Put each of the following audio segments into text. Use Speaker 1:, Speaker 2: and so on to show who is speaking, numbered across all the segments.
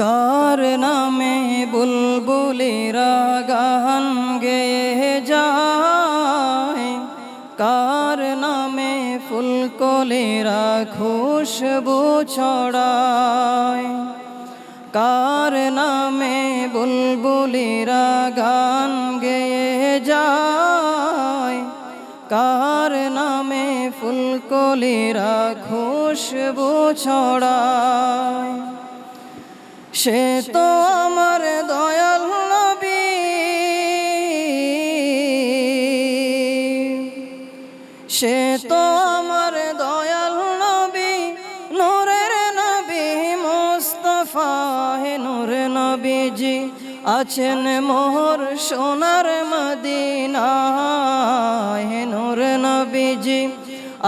Speaker 1: কার নামে বুলবুলিরা গান গেয়ে যায়, কার নামে ফুলকলিরা খুশবু ছড়ায়, কার নামে বুলবুলিরা গান গেয়ে যায়, কার নামে ফুলকলিরা খুশবু ছড়ায়। সে তো আমার দয়াল নবী, সে তো আমার দয়াল নবী, নূরের নবী মুস্তাফা। হে নূর নবীজি আছেন মোহর সোনার মদিনায়, হে নূর নবীজি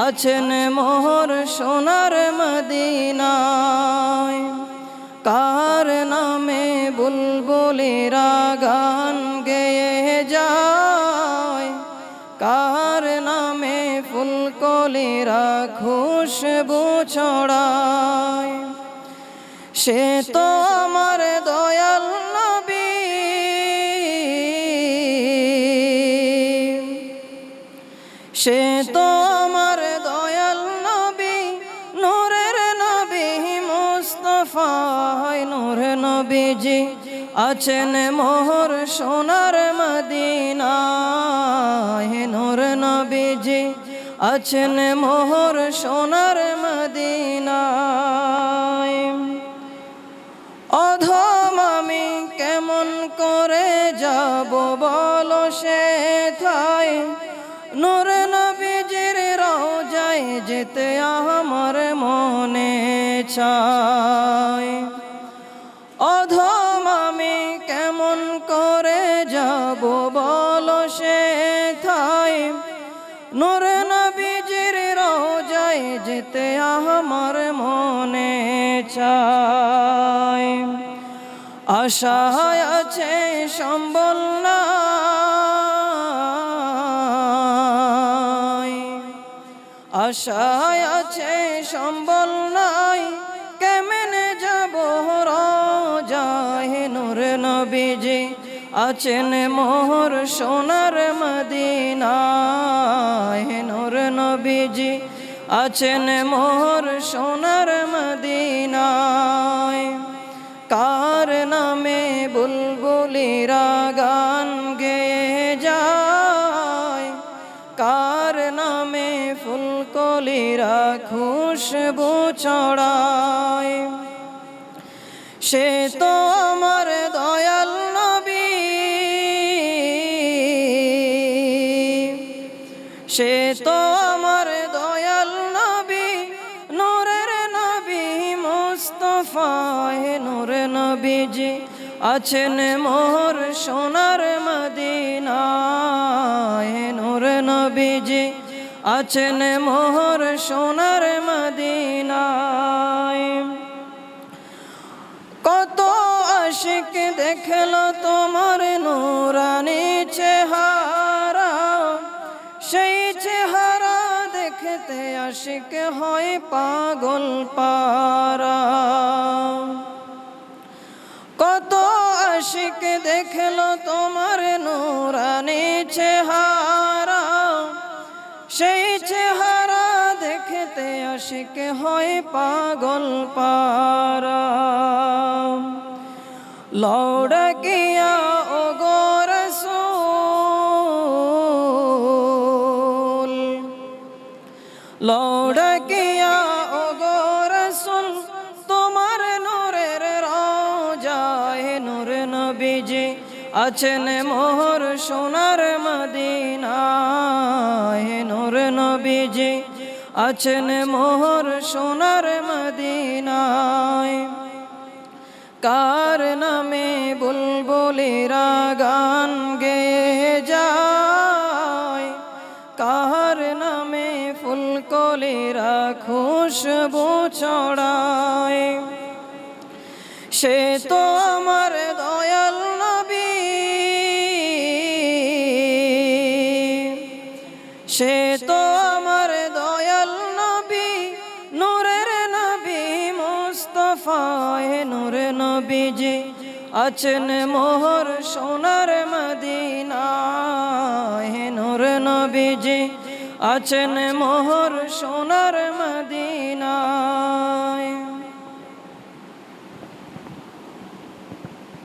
Speaker 1: আছেন মোহর সোনার মদিনায়। কার নামে বুলবুলিরা গান গেয়ে যায়, কার নামে ফুলকলিরা খুশবু ছড়ায়। সে তো আমার দয়াল নবী, সে তো আমার দয়াল নবী, নূরের নবী মুস্তাফা। নূর নবীজি আছেন মোহর সোনার মদিনায়, নূর নবীজি আছেন মোহর সোনার মদিনায়। অধম আমি কেমন করে যাব বলো সেথায়, নূর নবীজির রওজায় যেতে আমার মনে চায়। অধম আমি কেমন করে যাব বলো সেথায়, নূর নবীজির রওজায় যেতে আমার মনে চায়। আশায় আছে সম্বল নাই, আশায় আছে সম্বল নাই, কেমনে যাব রওজায়। নূর নবীজি আছেন মোহর সোনার মদিনায়, নূর নবীজি আছেন মোহর সোনার মদিনায়। কার নামে বুলবুলিরা গান গেয়ে যায়, কার নামে ফুলকলিরা খুশবু ছড়ায়। সে তো আমার দয়াল নবী, সে তো আমার দয়াল নবী, নূরের নবী মুস্তাফা। হে নূর নবীজি আছেন মোহর সোনার মদিনায়, হে নূর নবীজি আছেন মোহর সোনার মদিনায়। কত আশিক দেখলো তোমার নূরানি চেহারা, সেই চেহারা দেখতে আশিক হয় পাগল পারা। কত আশিক দেখলো তোমার নূরানি চেহারা, সেই চেহারা দেখতে আশিক হয় পাগল পারা। লৌড়া কিয়া ও গো রাসূল, লৌড়া কিয়া ও গো রাসূল, তোমার নূরের রওজায়। নূর নবীজি আছেন মোহর সোনার মদিনায়, নূর নবীজি আছেন মোহর সোনার মদিনায়। কার নামে বুলবুলিরা গান গেয়ে যায়, কার নামে ফুলকলিরা খুশবু ছড়ায়। সে তো আমার দয়াল নবী, সে তো আমার দয়াল নবী, নূরের নবী মুস্তাফা। হে নূর নবী নবীজি আছেন মোহর সোনার মদিনায়, হে নূর নবীজি আছেন মোহর সোনার মদিনায়।